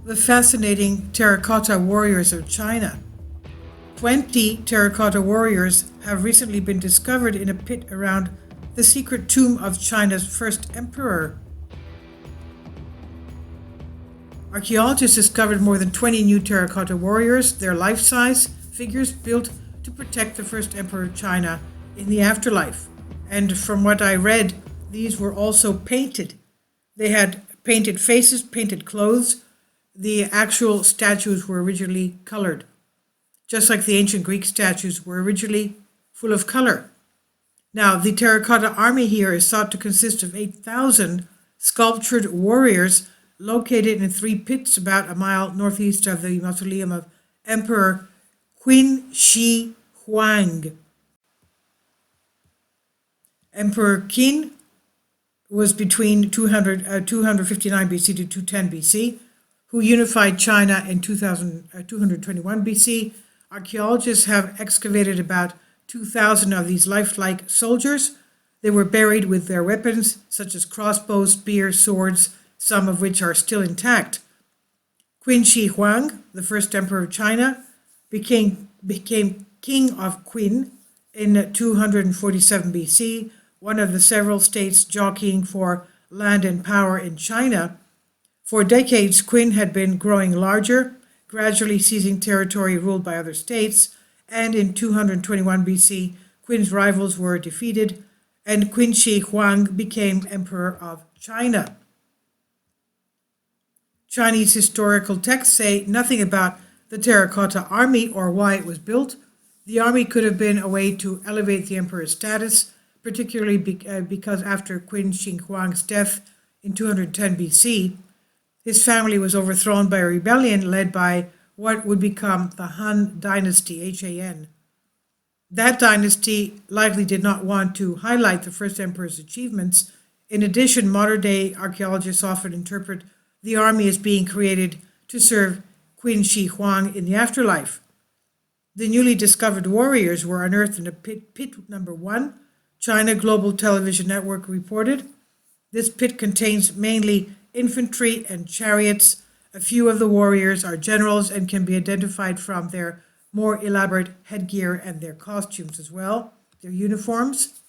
The fascinating terracotta warriors of China. 20 terracotta warriors have recently been discovered in a pit around the secret tomb of China's first emperor. Archaeologists discovered more than 20 new terracotta warriors, their life-size figures built to protect the first emperor of China in the afterlife. And from what I read, these were also painted. They had painted faces, painted clothes. The actual statues were originally colored, just like the ancient Greek statues were originally full of color. Now, the Terracotta Army here is thought to consist of 8,000 sculptured warriors located in 3 pits about a mile northeast of the mausoleum of Emperor Qin Shi Huang. Emperor Qin was between 259 BC to 210 BC, who unified China in 221 BC. Archaeologists have excavated about 2,000 of these lifelike soldiers. They were buried with their weapons, such as crossbows, spears, swords, some of which are still intact. Qin Shi Huang, the first emperor of China, became king of Qin in 247 BC, one of the several states jockeying for land and power in China. For decades, Qin had been growing larger, gradually seizing territory ruled by other states, and in 221 BC, Qin's rivals were defeated, and Qin Shi Huang became emperor of China. Chinese historical texts say nothing about the Terracotta Army or why it was built. The army could have been a way to elevate the emperor's status, particularly because after Qin Shi Huang's death in 210 BC, his family was overthrown by a rebellion led by what would become the Han Dynasty, H-A-N. That dynasty likely did not want to highlight the first emperor's achievements. In addition, modern-day archaeologists often interpret the army as being created to serve Qin Shi Huang in the afterlife. The newly discovered warriors were unearthed in pit number 1, China Global Television Network reported. This pit contains mainly infantry and chariots. A few of the warriors are generals and can be identified from their more elaborate headgear and their costumes as well, their uniforms.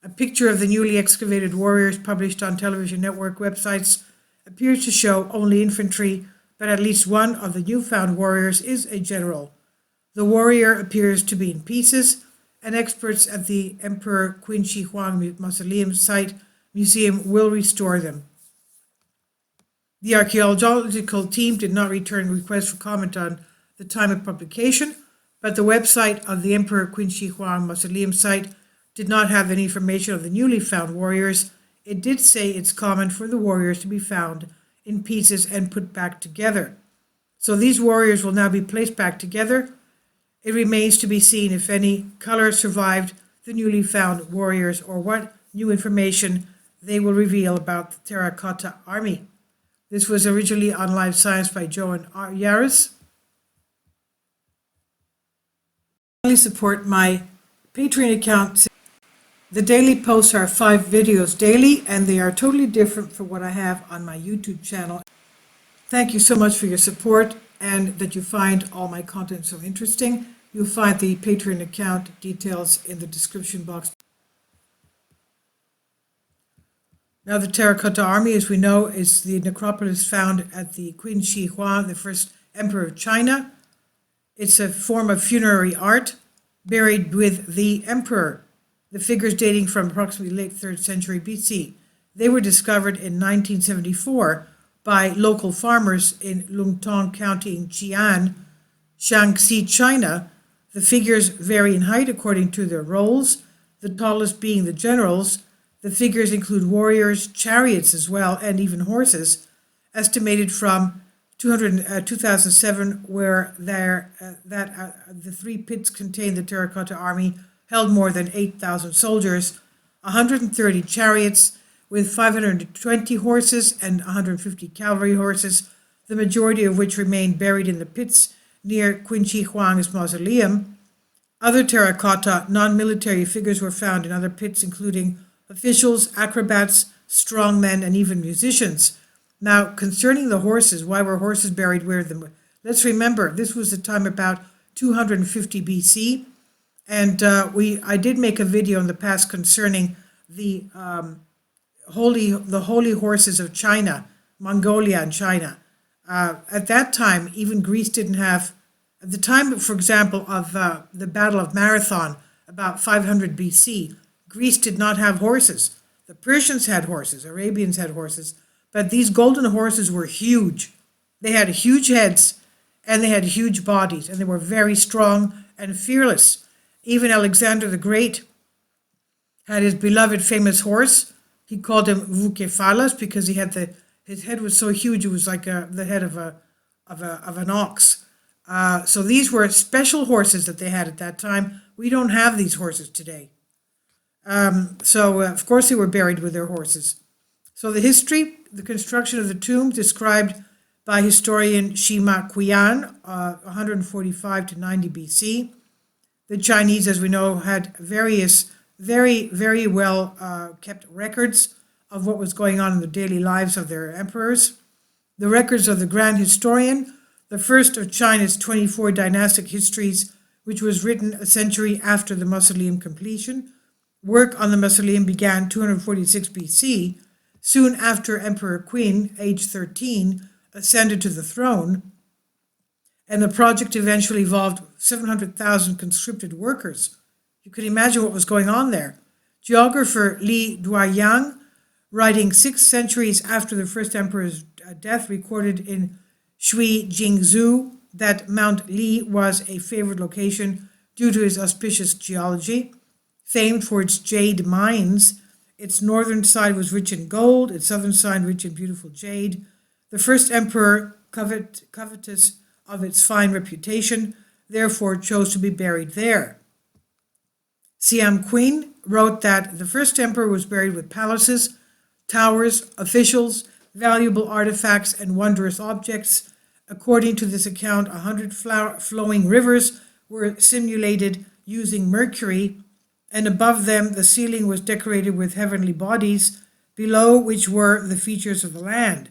A picture of the newly excavated warriors published on television network websites appears to show only infantry, but at least one of the newfound warriors is a general. The warrior appears to be in pieces, and experts at the Emperor Qin Shi Huang Mausoleum site museum will restore them. The archaeological team did not return requests for comment on the time of publication, but the website of the Emperor Qin Shi Huang Mausoleum site did not have any information of the newly found warriors. It did say it's common for the warriors to be found in pieces and put back together. So these warriors will now be placed back together. It remains to be seen if any color survived the newly found warriors or what new information they will reveal about the Terracotta Army. This was originally on Live Science by Joe and Yaris. Finally, support my Patreon account. The daily posts are 5 videos daily, and they are totally different from what I have on my YouTube channel. Thank you so much for your support and that you find all my content so interesting. You'll find the Patreon account details in the description box. Now, the Terracotta Army, as we know, is the necropolis found at the Qin Shi Huang, the first emperor of China. It's a form of funerary art buried with the emperor. The figures dating from approximately late 3rd century BC. They were discovered in 1974 by local farmers in Lungtong County in Jian, Shaanxi, China. The figures vary in height according to their roles, the tallest being the generals. The figures include warriors, chariots as well, and even horses, estimated from 2007, where the 3 pits contained the Terracotta Army held more than 8,000 soldiers, 130 chariots with 520 horses and 150 cavalry horses, the majority of which remain buried in the pits near Qin Shi Huang's mausoleum. Other terracotta non-military figures were found in other pits, including officials, acrobats, strongmen, and even musicians. Now, concerning the horses, why were horses buried where them? Let's remember, this was the time about 250 BC, and I did make a video in the past concerning the holy horses of China, Mongolia and China. At that time, even Greece didn't have, at the time, for example, of the Battle of Marathon, about 500 BC, Greece did not have horses. The Persians had horses, Arabians had horses, but these golden horses were huge. They had huge heads and they had huge bodies, and they were very strong and fearless. Even Alexander the Great had his beloved famous horse. He called him Vucephalus because his head was so huge it was like the head of an ox. So these were special horses that they had at that time. We don't have these horses today. Of course they were buried with their horses. So the construction of the tomb described by historian Sima Qian, 145 to 90 BC. The Chinese, as we know, had various very, very well kept records of what was going on in the daily lives of their emperors. The records of the Grand Historian, the first of China's 24 dynastic histories, which was written a century after the Mausoleum completion. Work on the mausoleum began 246 BC, soon after Emperor Qin, age 13, ascended to the throne, and the project eventually involved 700,000 conscripted workers. You can imagine what was going on there. Geographer Li Duoyang, writing 6 centuries after the first emperor's death, recorded in Shui Jingzhu that Mount Li was a favored location due to its auspicious geology. Famed for its jade mines, its northern side was rich in gold, its southern side rich in beautiful jade. The first emperor, covetous of its fine reputation, therefore chose to be buried there. Siam Queen wrote that the first emperor was buried with palaces, towers, officials, valuable artifacts, and wondrous objects. According to this account, 100 flowing rivers were simulated using mercury, and above them the ceiling was decorated with heavenly bodies, below which were the features of the land.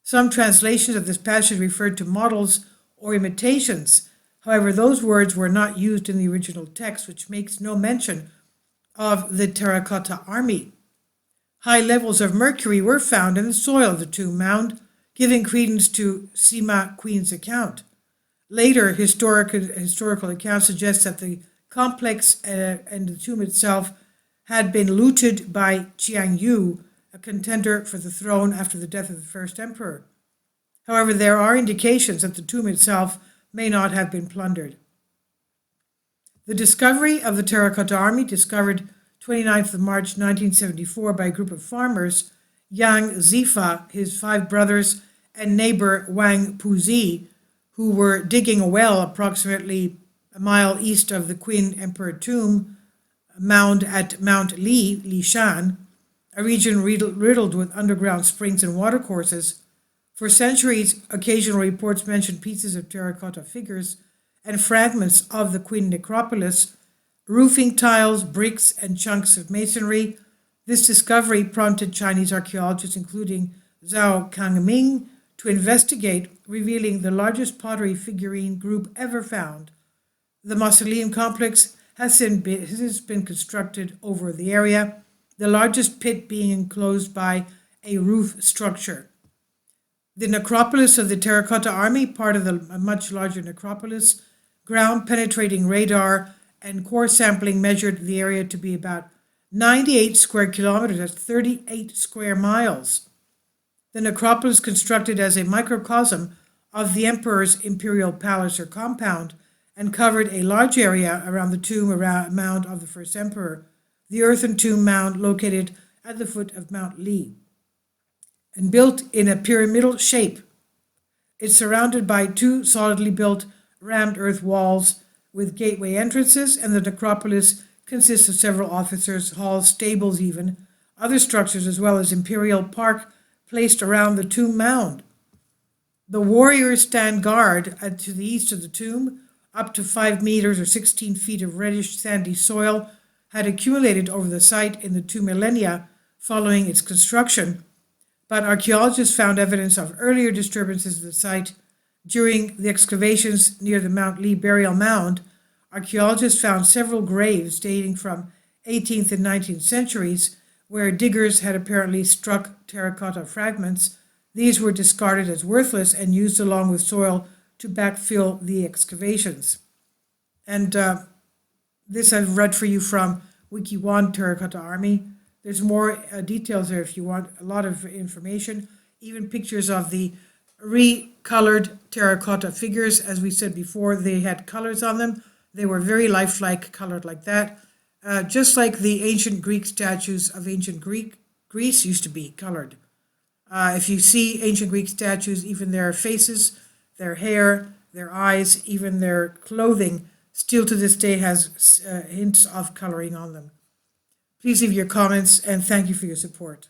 Some translations of this passage referred to models or imitations. However, those words were not used in the original text, which makes no mention of the Terracotta Army. High levels of mercury were found in the soil of the tomb mound, giving credence to Sima Queen's account. Later, historical accounts suggest that the complex and the tomb itself had been looted by Qiang Yu, a contender for the throne after the death of the first emperor. However, there are indications that the tomb itself may not have been plundered. The discovery of the Terracotta Army, discovered 29th of March 1974 by a group of farmers, Yang Zifa, his 5 brothers, and neighbor Wang Puzi, who were digging a well approximately a mile east of the Qin Emperor tomb mound at Mount Li, Lishan, a region riddled with underground springs and watercourses. For centuries, occasional reports mentioned pieces of terracotta figures and fragments of the Qin necropolis, roofing tiles, bricks, and chunks of masonry. This discovery prompted Chinese archaeologists, including Zhao Kangming, to investigate, revealing the largest pottery figurine group ever found. The mausoleum complex has since been constructed over the area, the largest pit being enclosed by a roof structure. The necropolis of the Terracotta Army, part of a much larger necropolis, ground-penetrating radar and core sampling measured the area to be about 98 square kilometers, that's 38 square miles. The necropolis, constructed as a microcosm of the emperor's imperial palace or compound, and covered a large area around the tomb mound of the first emperor, the earthen tomb mound located at the foot of Mount Li, and built in a pyramidal shape. It's surrounded by 2 solidly built rammed earth walls with gateway entrances, and the necropolis consists of several officers' halls, stables even, other structures, as well as imperial park placed around the tomb mound. The warriors stand guard to the east of the tomb. Up to 5 meters or 16 feet of reddish sandy soil had accumulated over the site in the 2 millennia following its construction. but archaeologists found evidence of earlier disturbances of the site. During the excavations near the Mount Lee burial mound, archaeologists found several graves dating from 18th and 19th centuries where diggers had apparently struck terracotta fragments. These were discarded as worthless and used along with soil to backfill the excavations. And this I've read for you from Wiki1 Terracotta Army. There's more details there if you want a lot of information, even pictures of the recolored terracotta figures. As we said before, they had colors on them. They were very lifelike, colored like that, just like the ancient Greek statues of ancient Greece used to be colored. If you see ancient Greek statues, even their faces, their hair, their eyes, even their clothing, still to this day has hints of coloring on them. Please leave your comments, and thank you for your support.